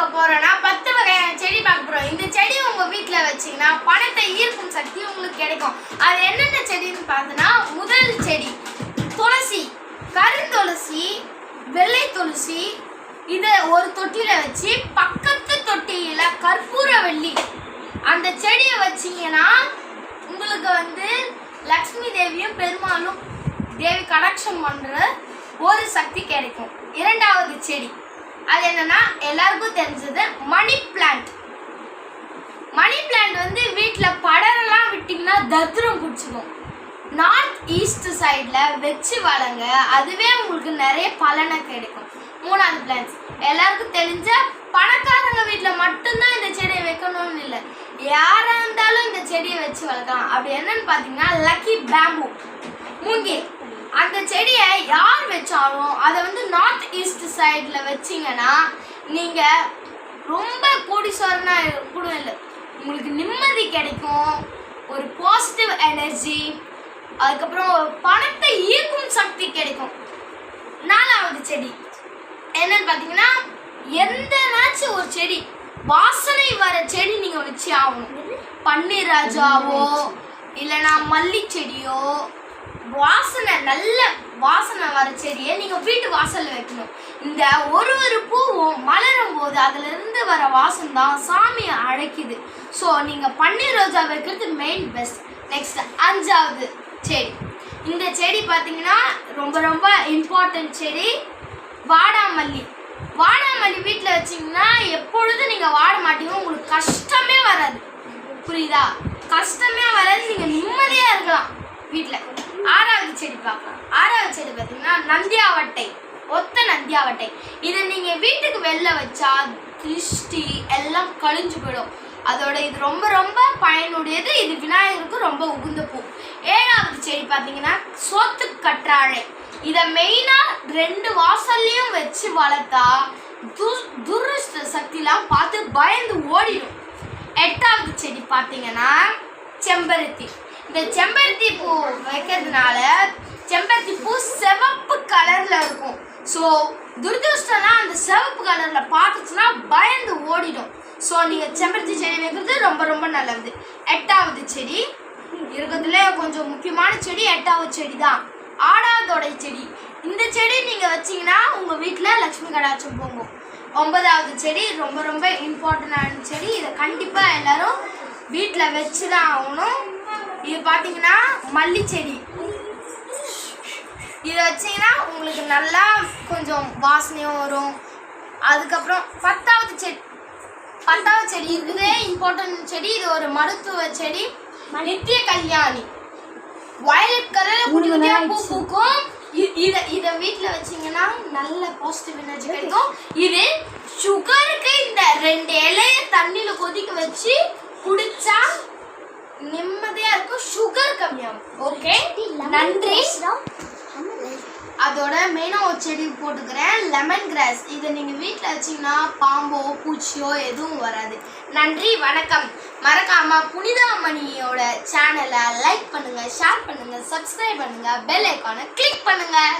பார்க்க போறோம்னா 10 வகையான செடி பார்க்க போறோம். இந்த செடி உங்க வீட்ல வச்சீங்கன்னா பணத்தை ஈர்க்கும் சக்தி உங்களுக்கு கிடைக்கும். அது என்னென்ன செடின்னு பார்த்தனா, முதல் செடி துளசி, கருந்துளசி, வெள்ளை துளசி. இதை ஒரு தொட்டியில வச்சு பக்கத்து தொட்டியில கற்பூரவள்ளி அந்த செடியை வச்சீங்கன்னா உங்களுக்கு லக்ஷ்மி தேவியும் பெருமாளும் தேவி கடாட்சம் பண்ற ஒரு சக்தி கிடைக்கும். இரண்டாவது செடி அது என்னன்னா, எல்லாருக்கும் தெரிஞ்சது மணி பிளான்ட். மணி பிளான்ட் வீட்டில் படரெல்லாம் விட்டிங்கன்னா தத்ரம் பிடிச்சிக்கும். நார்த் ஈஸ்ட் சைடில் வச்சு வளங்க, அதுவே உங்களுக்கு நிறைய பலனை கிடைக்கும். மூணாவது பிளான்ட்ஸ் எல்லாருக்கும் தெரிஞ்ச பணக்காரங்க வீட்டில் மட்டும்தான் இந்த செடியை வைக்கணும்னு இல்லை, யாராக இருந்தாலும் இந்த செடியை வச்சு வளர்க்கலாம். அப்படி என்னன்னு பார்த்தீங்கன்னா லக்கி பேம்பு, மூங்கில். அந்த செடியை யார் வச்சாலும் அதை நார்த் ஈஸ்ட் சைடில் வச்சிங்கன்னா நீங்கள் ரொம்ப கோடீஸ்வரனா கூட இல்லை, உங்களுக்கு நிம்மதி கிடைக்கும், ஒரு பாசிட்டிவ் எனர்ஜி, அதுக்கப்புறம் பணத்தை ஈர்க்கும் சக்தி கிடைக்கும். நாலாவது செடி என்னன்னு பார்த்தீங்கன்னா, எந்தனாச்சும் ஒரு செடி வாசனை வர செடி நீங்கள் வச்சு ஆகணும். பன்னீர் ராஜாவோ இல்லைனா மல்லி செடியோ, வாசனை நல்ல வாசனை வர செடியை நீங்கள் வீட்டு வாசலில் வைக்கணும். இந்த ஒரு பூவும் மலரும் போது அதிலிருந்து வர வாசம் தான் சாமியை அழைக்குது. ஸோ நீங்கள் பன்னீர் ரோஜா வைக்கிறது மெயின் பெஸ்ட். நெக்ஸ்ட் அஞ்சாவது செடி, இந்த செடி பார்த்தீங்கன்னா ரொம்ப ரொம்ப இம்பார்ட்டன்ட் செடி, வாடாமல்லி. வாடாமல்லி வீட்டில் வச்சிங்கன்னா எப்பொழுதும் நீங்கள் வாட மாட்டீங்க, உங்களுக்கு கஷ்டமே வராது. புரியுதா? கஷ்டமே வராது, நீங்கள் நிம்மதியாக இருக்கலாம் வீட்டில். ஆறாவது செடி பார்க்கலாம். ஆறாவது செடி பார்த்தீங்கன்னா நந்தியாவட்டை, ஒத்த நந்தியாவட்டை. இதை நீங்கள் வீட்டுக்கு வெளில வச்சா திருஷ்டி எல்லாம் கழிஞ்சு போயிடும். அதோட இது ரொம்ப ரொம்ப பயனுடையது. இது விநாயகருக்கு ரொம்ப உகுந்த பூ. ஏழாவது செடி பார்த்தீங்கன்னா சோத்து கற்றாழை. இதை மெயினாக 2 வாசல்லையும் வச்சு வளர்த்தா துர்ஷ்ட சக்திலாம் பார்த்து பயந்து ஓடிடும். எட்டாவது செடி பார்த்தீங்கன்னா செம்பருத்தி. இந்த செம்பருத்தி பூ வைக்கிறதுனால செம்பருத்தி பூ சிவப்பு கலர்ல இருக்கும். ஸோ துர்திருஷ்டனா அந்த சிவப்பு கலர்ல பார்த்துச்சுன்னா பயந்து ஓடிடும். ஸோ நீங்கள் செம்பருத்தி செடி வைக்கிறது ரொம்ப ரொம்ப நல்லது. எட்டாவது செடி இருக்கிறதுல கொஞ்சம் முக்கியமான செடி எட்டாவது செடி தான், ஆடாதோடை செடி. இந்த செடி நீங்கள் வச்சிங்கன்னா உங்கள் வீட்டில் லக்ஷ்மி கடாட்சம் போகும். 9வது செடி ரொம்ப ரொம்ப இம்பார்ட்டண்டான செடி, இதை கண்டிப்பாக எல்லாரும் வீட்டில் வச்சு தான் ஆகணும். இது பார்த்தீங்கன்னா மல்லி செடி. இதை வச்சிங்கன்னா உங்களுக்கு நல்லா கொஞ்சம் வாசனையும் வரும். அதுக்கப்புறம் 10வது செடி இருக்குதே இம்பார்ட்டன்ட் செடி, இது ஒரு மருத்துவ செடி, நித்திய கல்யாணி. வயலட் கலர் குட்டி குட்டியாக பூ பூக்கும். இதை வீட்டில் வச்சிங்கன்னா நல்ல பாசிட்டிவ் எனர்ஜி கிடைக்கும். இது சுகருக்கு இந்த 2 இலையை தண்ணியில் கொதிக்க வச்சு குடிச்சா நிம்மதியாக இருக்கும், சுகர் கம்மியாகும். ஓகே, நன்றி. அதோட மெயினாக ஒரு செடி போட்டுக்கிறேன், லெமன் கிராஸ். இதை நீங்கள் வீட்டில் வச்சிங்கன்னா பாம்போ பூச்சியோ எதுவும் வராது. நன்றி, வணக்கம். மறக்காமல் புனிதாமணியோட சேனலை லைக் பண்ணுங்கள், ஷேர் பண்ணுங்கள், சப்ஸ்கிரைப் பண்ணுங்கள், பெல் ஐக்கானை கிளிக் பண்ணுங்கள்.